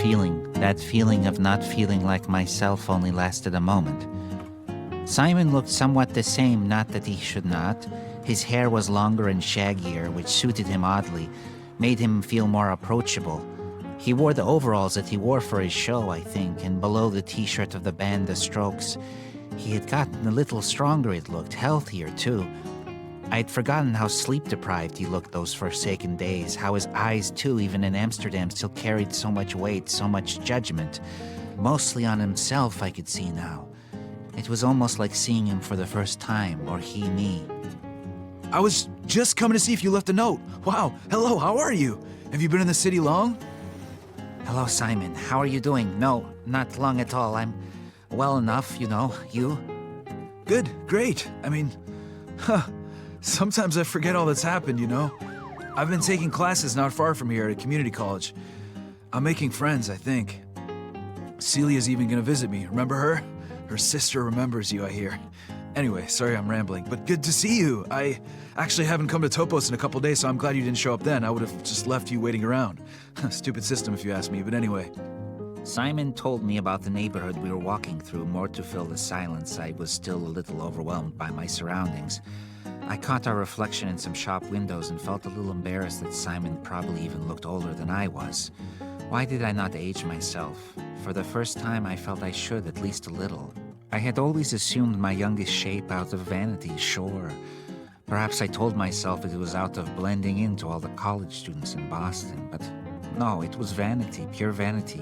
feeling. That feeling of not feeling like myself only lasted a moment. Simon looked somewhat the same, not that he should not. His hair was longer and shaggier, which suited him oddly, made him feel more approachable. He wore the overalls that he wore for his show, I think, and below the t-shirt of the band The Strokes. He had gotten a little stronger, it looked, healthier too. I'd forgotten how sleep-deprived he looked those forsaken days, how his eyes too, even in Amsterdam, still carried so much weight, so much judgment. Mostly on himself, I could see now. It was almost like seeing him for the first time, or he me. I was just coming to see if you left a note. Wow, hello, how are you? Have you been in the city long? Hello, Simon. How are you doing? No, not long at all. I'm well enough, you know. You? Good, great. I mean, sometimes I forget all that's happened, you know? I've been taking classes not far from here at a community college. I'm making friends, I think. Celia's even gonna visit me. Remember her? Her sister remembers you, I hear. Anyway, sorry I'm rambling, but good to see you. I actually haven't come to Topos in a couple days, so I'm glad you didn't show up then. I would have just left you waiting around. Stupid system if you ask me, but anyway. Simon told me about the neighborhood we were walking through, more to fill the silence. I was still a little overwhelmed by my surroundings. I caught our reflection in some shop windows and felt a little embarrassed that Simon probably even looked older than I was. Why did I not age myself? For the first time, I felt I should, at least a little. I had always assumed my youngest shape out of vanity, sure. Perhaps I told myself it was out of blending into all the college students in Boston, but no, it was vanity, pure vanity.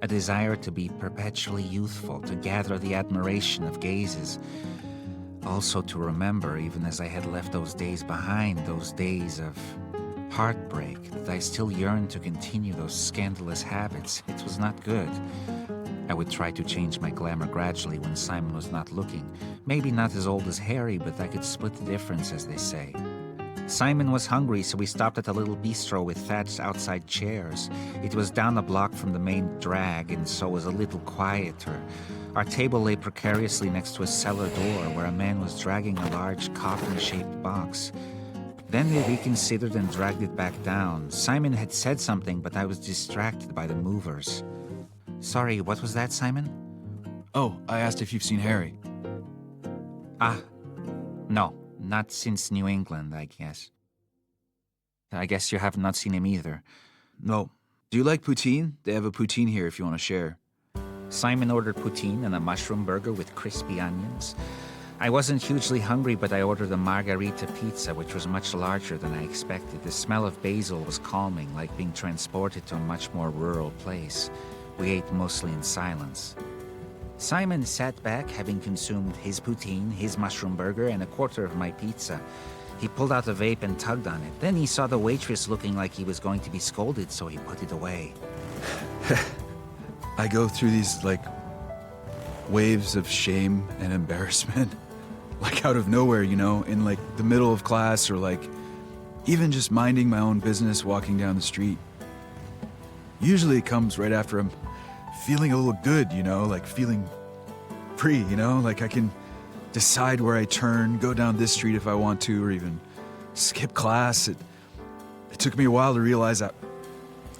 A desire to be perpetually youthful, to gather the admiration of gazes. Also to remember, even as I had left those days behind, those days of heartbreak, that I still yearned to continue those scandalous habits. It was not good. I would try to change my glamour gradually when Simon was not looking. Maybe not as old as Harry, but I could split the difference, as they say. Simon was hungry, so we stopped at a little bistro with thatched outside chairs. It was down a block from the main drag, and so was a little quieter. Our table lay precariously next to a cellar door where a man was dragging a large coffin-shaped box. Then they reconsidered and dragged it back down. Simon had said something, but I was distracted by the movers. Sorry, what was that, Simon? Oh, I asked if you've seen Harry. No, not since New England, I guess. I guess you have not seen him either. No. Do you like poutine? They have a poutine here if you want to share. Simon ordered poutine and a mushroom burger with crispy onions. I wasn't hugely hungry, but I ordered a margarita pizza, which was much larger than I expected. The smell of basil was calming, like being transported to a much more rural place. We ate mostly in silence. Simon sat back, having consumed his poutine, his mushroom burger, and a quarter of my pizza. He pulled out a vape and tugged on it. Then he saw the waitress looking like he was going to be scolded, so he put it away. I go through these, waves of shame and embarrassment. Out of nowhere, you know, in, the middle of class or, even just minding my own business walking down the street. Usually it comes right after I'm feeling a little good, you know, feeling free, you know, I can decide where I turn, go down this street if I want to, or even skip class. It took me a while to realize that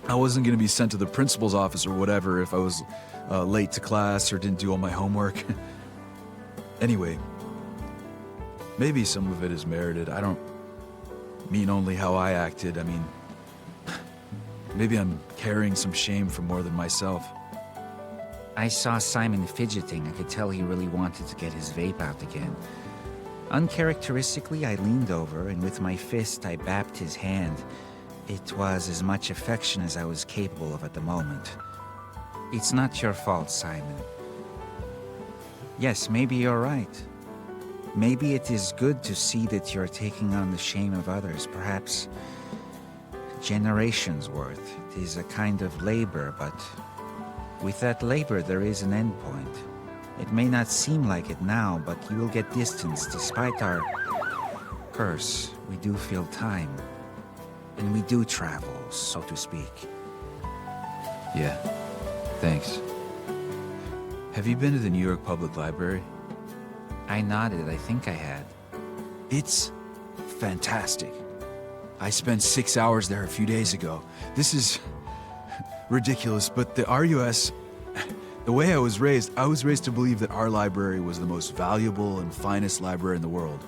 I wasn't going to be sent to the principal's office or whatever if I was late to class or didn't do all my homework. Anyway, maybe some of it is merited. I don't mean only how I acted. I mean, maybe I'm carrying some shame for more than myself. I saw Simon fidgeting. I could tell he really wanted to get his vape out again. Uncharacteristically, I leaned over, and with my fist, I bapped his hand. It was as much affection as I was capable of at the moment. It's not your fault, Simon. Yes, maybe you're right. Maybe it is good to see that you're taking on the shame of others, perhaps generations worth. It is a kind of labor, but with that labor there is an end point. It may not seem like it now, but you will get distance despite our curse. We do feel time, and we do travel, so to speak. Yeah, thanks. Have you been to the New York Public Library? I nodded. I think I had. It's fantastic. I spent 6 hours there a few days ago. This is ridiculous, but the RUS, the way I was raised to believe that our library was the most valuable and finest library in the world.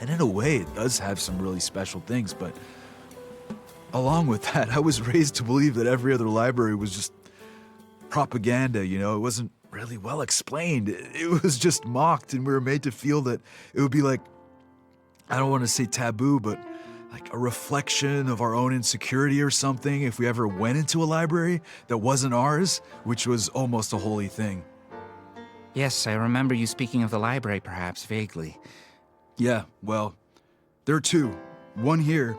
And in a way, it does have some really special things, but along with that, I was raised to believe that every other library was just propaganda, you know? It wasn't really well explained. It was just mocked, and we were made to feel that it would be like, I don't want to say taboo, but like a reflection of our own insecurity or something if we ever went into a library that wasn't ours, which was almost a holy thing. Yes, I remember you speaking of the library, perhaps, vaguely. Yeah, well, there are two. One here.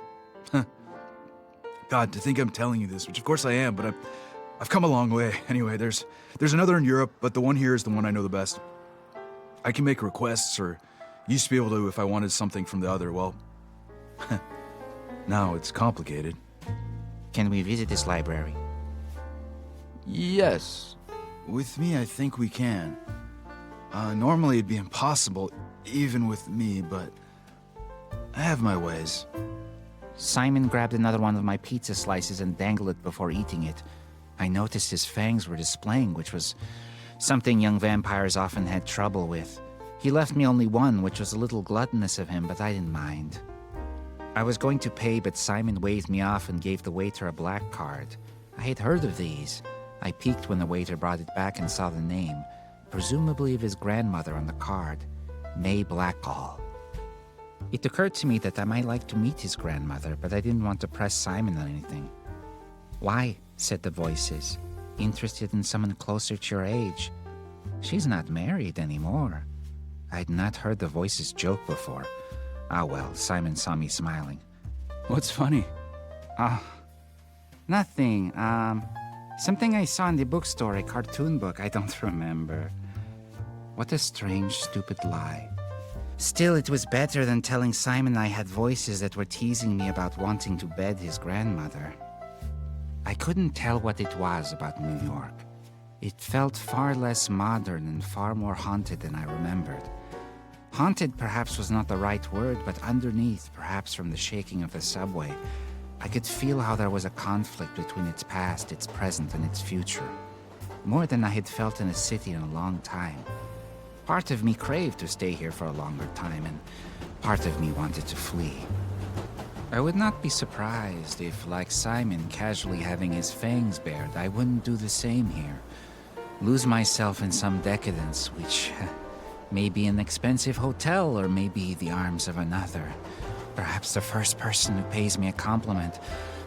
God, to think I'm telling you this, which of course I am, but I've come a long way. Anyway, there's another in Europe, but the one here is the one I know the best. I can make requests, or used to be able to if I wanted something from the other. Well, now it's complicated. Can we visit this library? Yes. With me, I think we can. Normally it'd be impossible, even with me, but I have my ways. Simon grabbed another one of my pizza slices and dangled it before eating it. I noticed his fangs were displaying, which was something young vampires often had trouble with. He left me only one, which was a little gluttonous of him, but I didn't mind. I was going to pay, but Simon waved me off and gave the waiter a black card. I had heard of these. I peeked when the waiter brought it back and saw the name, presumably of his grandmother on the card, May Blackall. It occurred to me that I might like to meet his grandmother, but I didn't want to press Simon on anything. Why? Said the voices. Interested in someone closer to your age. She's not married anymore. I'd not heard the voices joke before. Ah well, Simon saw me smiling. What's funny? Nothing. Something I saw in the bookstore, a cartoon book, I don't remember. What a strange, stupid lie. Still, it was better than telling Simon I had voices that were teasing me about wanting to bed his grandmother. I couldn't tell what it was about New York. It felt far less modern and far more haunted than I remembered. Haunted perhaps was not the right word, but underneath, perhaps from the shaking of the subway, I could feel how there was a conflict between its past, its present, and its future. More than I had felt in a city in a long time. Part of me craved to stay here for a longer time, and part of me wanted to flee. I would not be surprised if, like Simon casually having his fangs bared, I wouldn't do the same here. Lose myself in some decadence, which may be an expensive hotel or maybe the arms of another. Perhaps the first person who pays me a compliment.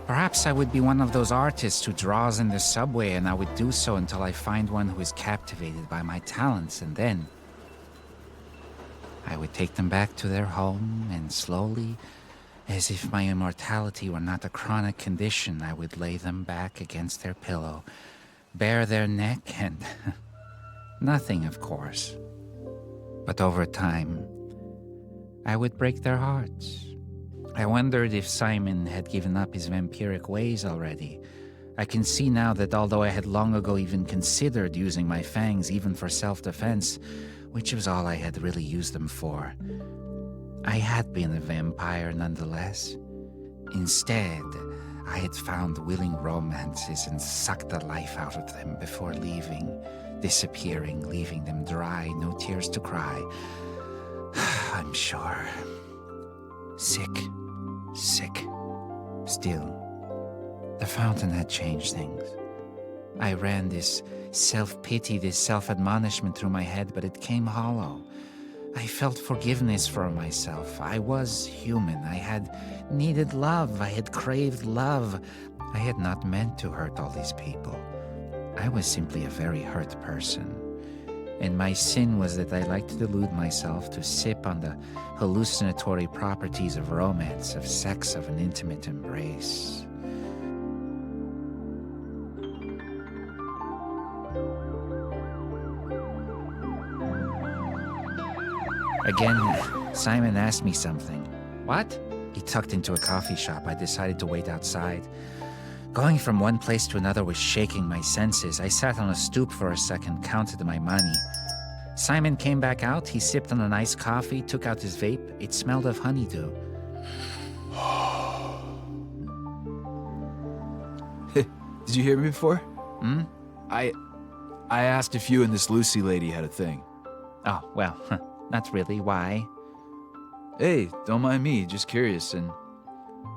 Perhaps I would be one of those artists who draws in the subway, and I would do so until I find one who is captivated by my talents, and then I would take them back to their home, and slowly, as if my immortality were not a chronic condition, I would lay them back against their pillow, bare their neck, and nothing, of course. But over time, I would break their hearts. I wondered if Simon had given up his vampiric ways already. I can see now that although I had long ago even considered using my fangs even for self-defense, which was all I had really used them for, I had been a vampire nonetheless. Instead, I had found willing romances and sucked the life out of them before leaving, disappearing, leaving them dry, no tears to cry. I'm sure. Sick. Still, the fountain had changed things. I ran this self-pity, this self-admonishment through my head, but it came hollow. I felt forgiveness for myself. I was human. I had needed love. I had craved love. I had not meant to hurt all these people. I was simply a very hurt person. And my sin was that I liked to delude myself to sip on the hallucinatory properties of romance, of sex, of an intimate embrace. Again, Simon asked me something. What? He tucked into a coffee shop. I decided to wait outside. Going from one place to another was shaking my senses. I sat on a stoop for a second, counted my money. Simon came back out. He sipped on a nice coffee, took out his vape. It smelled of honeydew. Did you hear me before? Hmm? I asked if you and this Lucy lady had a thing. Oh, well, not really. Why? Hey, don't mind me, just curious. And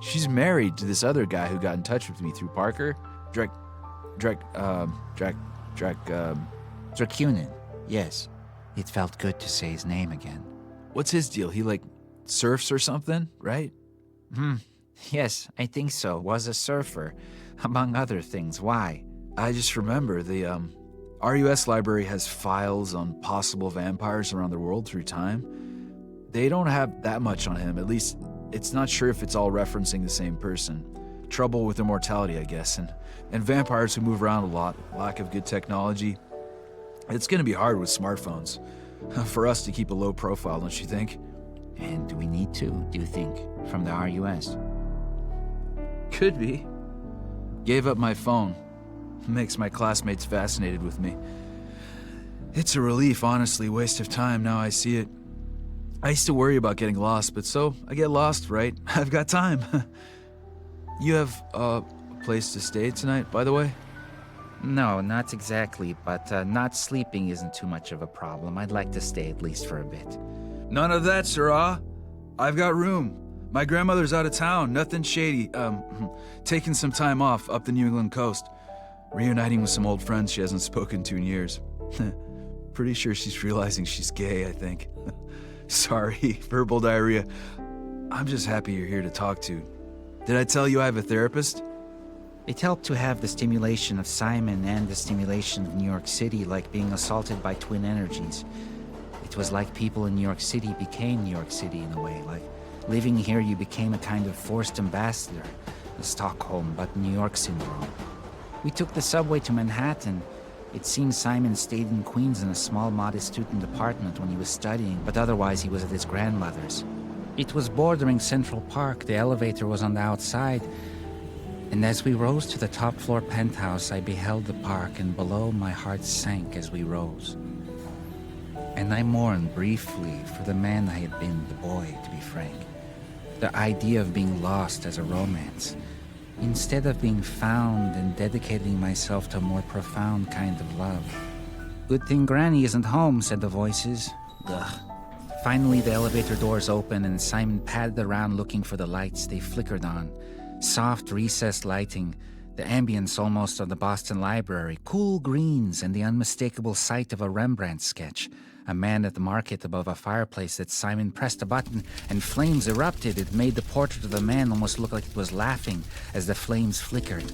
she's married to this other guy who got in touch with me through Parker. Dracunin. Yes. It felt good to say his name again. What's his deal? He, surfs or something, right? Yes, I think so. Was a surfer, among other things. Why? I just remember the, RUS library has files on possible vampires around the world through time. They don't have that much on him, at least it's not sure if it's all referencing the same person. Trouble with immortality, I guess, and vampires who move around a lot, lack of good technology. It's gonna be hard with smartphones. For us to keep a low profile, don't you think? And do we need to, do you think, from the RUS? Could be. Gave up my phone. Makes my classmates fascinated with me. It's a relief, honestly, waste of time now I see it. I used to worry about getting lost, but so I get lost, right? I've got time. You have a place to stay tonight, by the way? No, not exactly, but not sleeping isn't too much of a problem. I'd like to stay at least for a bit. None of that, Seraph. I've got room. My grandmother's out of town, nothing shady. Taking some time off up the New England coast. Reuniting with some old friends she hasn't spoken to in years. Pretty sure she's realizing she's gay, I think. Sorry, verbal diarrhea. I'm just happy you're here to talk to. Did I tell you I have a therapist? It helped to have the stimulation of Simon and the stimulation of New York City, like being assaulted by twin energies. It was like people in New York City became New York City in a way, like living here you became a kind of forced ambassador, the Stockholm but New York syndrome. We took the subway to Manhattan. It seems Simon stayed in Queens in a small modest student apartment when he was studying, but otherwise he was at his grandmother's. It was bordering Central Park, the elevator was on the outside, and as we rose to the top floor penthouse, I beheld the park, and below my heart sank as we rose. And I mourned briefly for the man I had been, the boy, to be frank. The idea of being lost as a romance, instead of being found and dedicating myself to a more profound kind of love. Good thing Granny isn't home, said the voices. Ugh. Finally, the elevator doors opened and Simon padded around looking for the lights. They flickered on. Soft, recessed lighting, the ambience almost of the Boston Library, cool greens, and the unmistakable sight of a Rembrandt sketch. A man at the market above a fireplace that Simon pressed a button and flames erupted. It made the portrait of the man almost look like it was laughing as the flames flickered.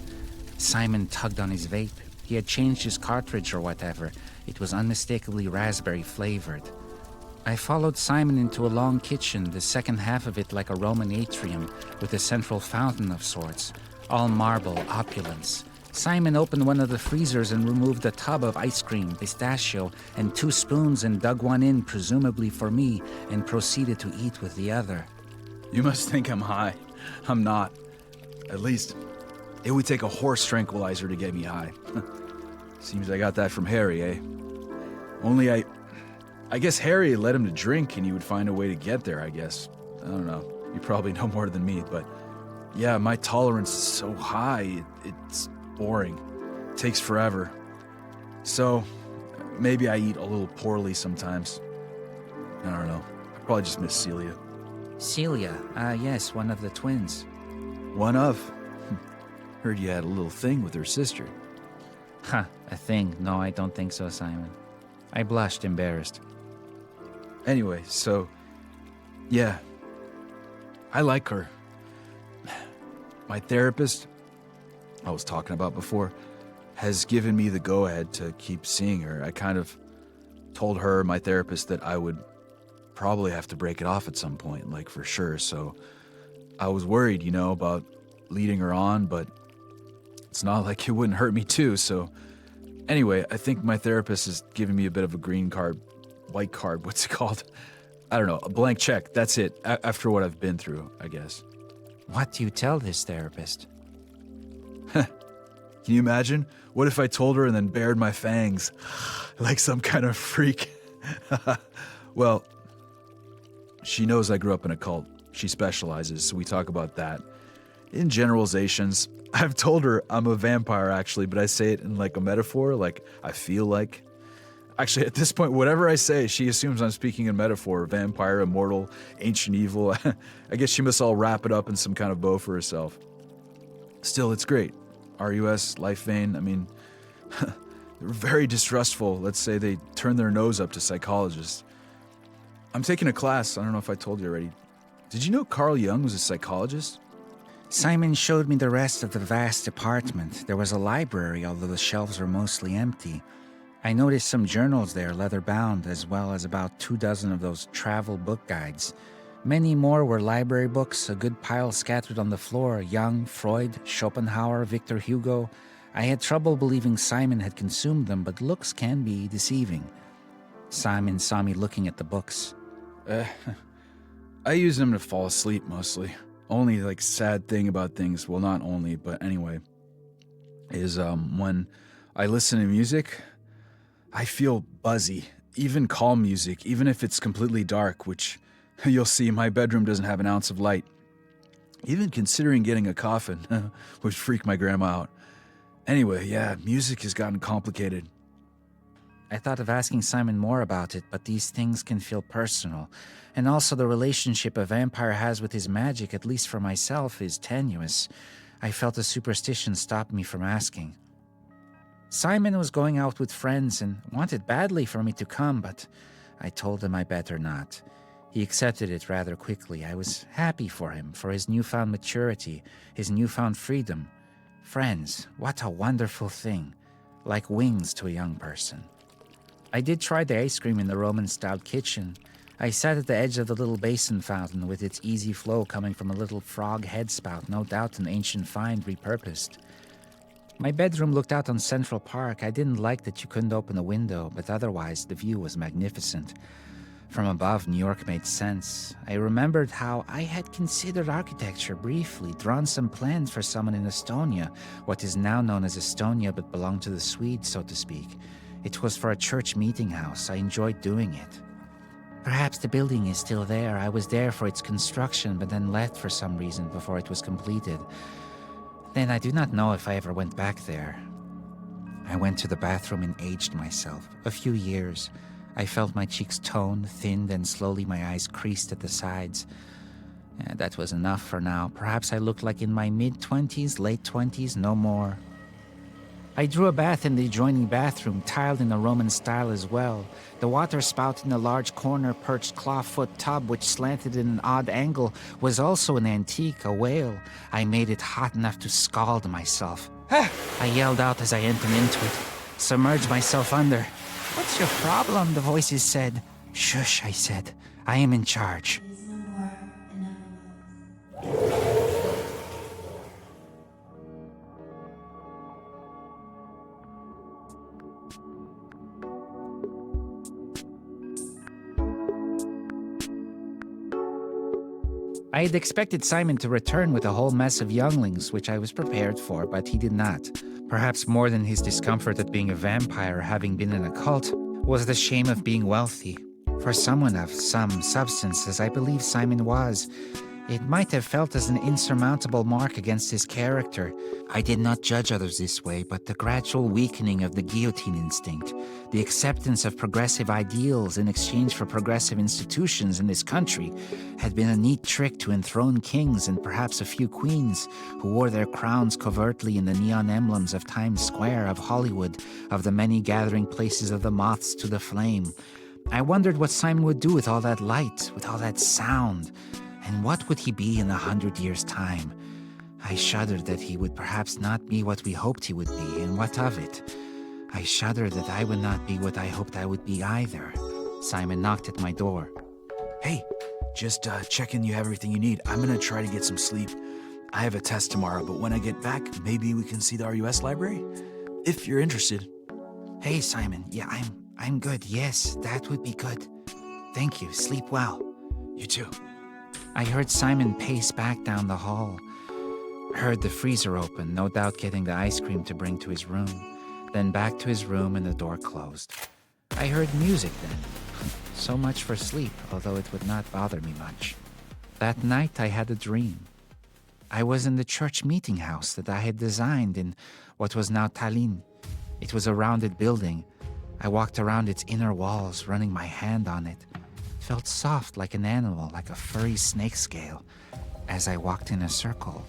Simon tugged on his vape. He had changed his cartridge or whatever. It was unmistakably raspberry flavored. I followed Simon into a long kitchen, the second half of it like a Roman atrium, with a central fountain of sorts, all marble opulence. Simon opened one of the freezers and removed a tub of ice cream, pistachio, and 2 spoons and dug one in, presumably for me, and proceeded to eat with the other. You must think I'm high. I'm not. At least, it would take a horse tranquilizer to get me high. Seems I got that from Harry, eh? Only I guess Harry led him to drink and he would find a way to get there, I guess. I don't know. You probably know more than me, but yeah, my tolerance is so high, it's boring. It takes forever. So, maybe I eat a little poorly sometimes. I don't know. I probably just miss Celia. Celia, yes, one of the twins. One of? Heard you had a little thing with her sister. Huh, a thing. No, I don't think so, Simon. I blushed, embarrassed. Anyway, so, yeah, I like her. My therapist, I was talking about before, has given me the go-ahead to keep seeing her. I kind of told her, my therapist, that I would probably have to break it off at some point, like for sure. So I was worried, about leading her on, but it's not like it wouldn't hurt me too. So anyway, I think my therapist has given me a bit of a white card, what's it called? I don't know, a blank check, that's it, after what I've been through, I guess. What do you tell this therapist? Can you imagine? What if I told her and then bared my fangs like some kind of freak? Well, she knows I grew up in a cult. She specializes, so we talk about that. In generalizations, I've told her I'm a vampire, actually, but I say it in like a metaphor, like I feel like. Actually, at this point, whatever I say, she assumes I'm speaking in metaphor. Vampire, immortal, ancient evil. I guess she must all wrap it up in some kind of bow for herself. Still, it's great. RUS, Life Vein, I mean, they're very distrustful. Let's say they turn their nose up to psychologists. I'm taking a class, I don't know if I told you already. Did you know Carl Jung was a psychologist? Simon showed me the rest of the vast apartment. There was a library, although the shelves were mostly empty. I noticed some journals there, leather-bound, as well as about 24 of those travel book guides. Many more were library books, a good pile scattered on the floor. Jung, Freud, Schopenhauer, Victor Hugo. I had trouble believing Simon had consumed them, but looks can be deceiving. Simon saw me looking at the books. I use them to fall asleep, mostly. Only, like, sad thing about things, well, not only, but anyway, is when I listen to music, I feel buzzy. Even calm music, even if it's completely dark, which you'll see my bedroom doesn't have an ounce of light. Even considering getting a coffin would freak my grandma out. Anyway, yeah, music has gotten complicated. I thought of asking Simon more about it, but these things can feel personal. And also the relationship a vampire has with his magic, at least for myself, is tenuous. I felt a superstition stop me from asking. Simon was going out with friends and wanted badly for me to come, but I told him I better not. He accepted it rather quickly. I was happy for him, for his newfound maturity, his newfound freedom. Friends, what a wonderful thing. Like wings to a young person. I did try the ice cream in the Roman-style kitchen. I sat at the edge of the little basin fountain with its easy flow coming from a little frog head spout, no doubt an ancient find repurposed. My bedroom looked out on Central Park. I didn't like that you couldn't open a window, but otherwise the view was magnificent. From above, New York made sense. I remembered how I had considered architecture briefly, drawn some plans for someone in Estonia, what is now known as Estonia but belonged to the Swedes, so to speak. It was for a church meeting house. I enjoyed doing it. Perhaps the building is still there. I was there for its construction, but then left for some reason before it was completed. Then I do not know if I ever went back there. I went to the bathroom and aged myself. A few years. I felt my cheeks tone, thinned, and slowly my eyes creased at the sides. That was enough for now. Perhaps I looked like in my mid-20s, late 20s, no more. I drew a bath in the adjoining bathroom, tiled in a Roman style as well. The water spout in a large corner-perched clawfoot tub which slanted in an odd angle was also an antique, a whale. I made it hot enough to scald myself. I yelled out as I entered into it, submerged myself under. "What's your problem?" the voices said. "Shush," I said. "I am in charge." I had expected Simon to return with a whole mess of younglings, which I was prepared for, but he did not. Perhaps more than his discomfort at being a vampire, having been in a cult, was the shame of being wealthy. For someone of some substance, as I believe Simon was, it might have felt as an insurmountable mark against his character. I did not judge others this way, but the gradual weakening of the guillotine instinct, the acceptance of progressive ideals in exchange for progressive institutions in this country, had been a neat trick to enthrone kings and perhaps a few queens who wore their crowns covertly in the neon emblems of Times Square, of Hollywood, of the many gathering places of the moths to the flame. I wondered what Simon would do with all that light, with all that sound. And what would he be in 100 years' time? I shuddered that he would perhaps not be what we hoped he would be, and what of it? I shuddered that I would not be what I hoped I would be either. Simon knocked at my door. Hey, just checking you have everything you need. I'm gonna try to get some sleep. I have a test tomorrow, but when I get back, maybe we can see the RUS library? If you're interested. Hey, Simon. Yeah, I'm good. Yes, that would be good. Thank you. Sleep well. You too. I heard Simon pace back down the hall. Heard the freezer open, no doubt getting the ice cream to bring to his room. Then back to his room and the door closed. I heard music then. So much for sleep, although it would not bother me much. That night I had a dream. I was in the church meeting house that I had designed in what was now Tallinn. It was a rounded building. I walked around its inner walls, running my hand on it. It felt soft like an animal, like a furry snake scale. As I walked in a circle,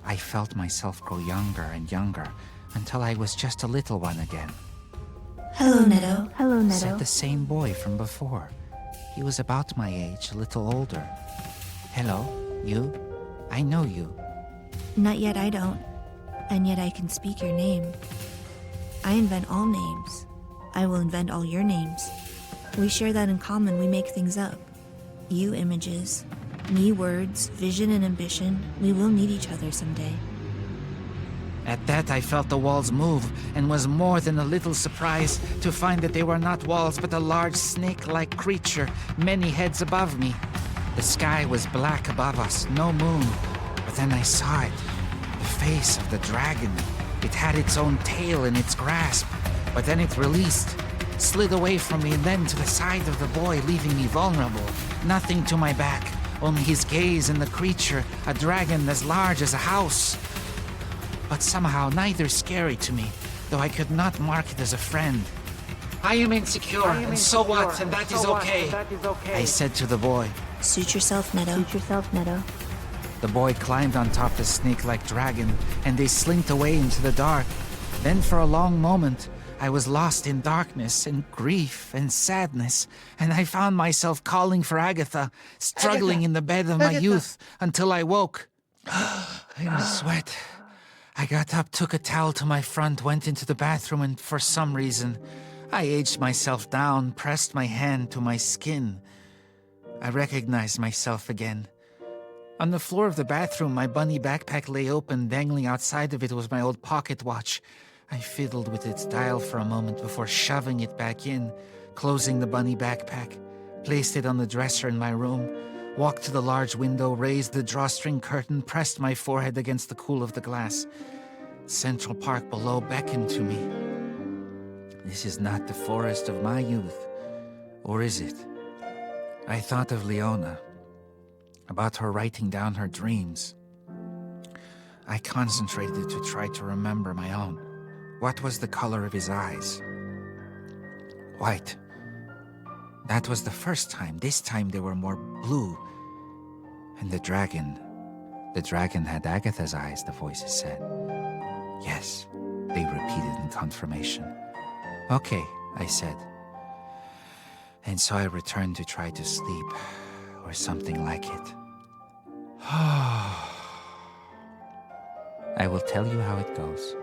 I felt myself grow younger and younger until I was just a little one again. Hello, Neto. Hello, Neto. Said the same boy from before. He was about my age, a little older. Hello, you? I know you. Not yet, I don't. And yet I can speak your name. I invent all names. I will invent all your names. We share that in common, we make things up. You images, me words, vision and ambition. We will need each other someday. At that, I felt the walls move, and was more than a little surprised to find that they were not walls, but a large snake-like creature, many heads above me. The sky was black above us, no moon. But then I saw it, the face of the dragon. It had its own tail in its grasp, but then it released, slid away from me, and then to the side of the boy, leaving me vulnerable. Nothing to my back, only his gaze and the creature, a dragon as large as a house. But somehow neither scary to me, though I could not mark it as a friend. I am insecure, and so what, and that is okay, I said to the boy. Suit yourself, Neto. Suit yourself, Neto. The boy climbed on top the snake-like dragon, and they slinked away into the dark. Then for a long moment, I was lost in darkness and grief and sadness, and I found myself calling for Agatha, struggling in the bed of my youth until I woke. In a sweat. I got up, took a towel to my front, went into the bathroom, and for some reason, I aged myself down, pressed my hand to my skin. I recognized myself again. On the floor of the bathroom, my bunny backpack lay open. Dangling outside of it was my old pocket watch. I fiddled with its dial for a moment before shoving it back in, closing the bunny backpack, placed it on the dresser in my room, walked to the large window, raised the drawstring curtain, pressed my forehead against the cool of the glass. Central Park below beckoned to me. This is not the forest of my youth, or is it? I thought of Leona, about her writing down her dreams. I concentrated to try to remember my own. What was the color of his eyes? White. That was the first time. This time they were more blue. And the dragon had Agatha's eyes, the voices said. Yes, they repeated in confirmation. Okay, I said. And so I returned to try to sleep, or something like it. I will tell you how it goes.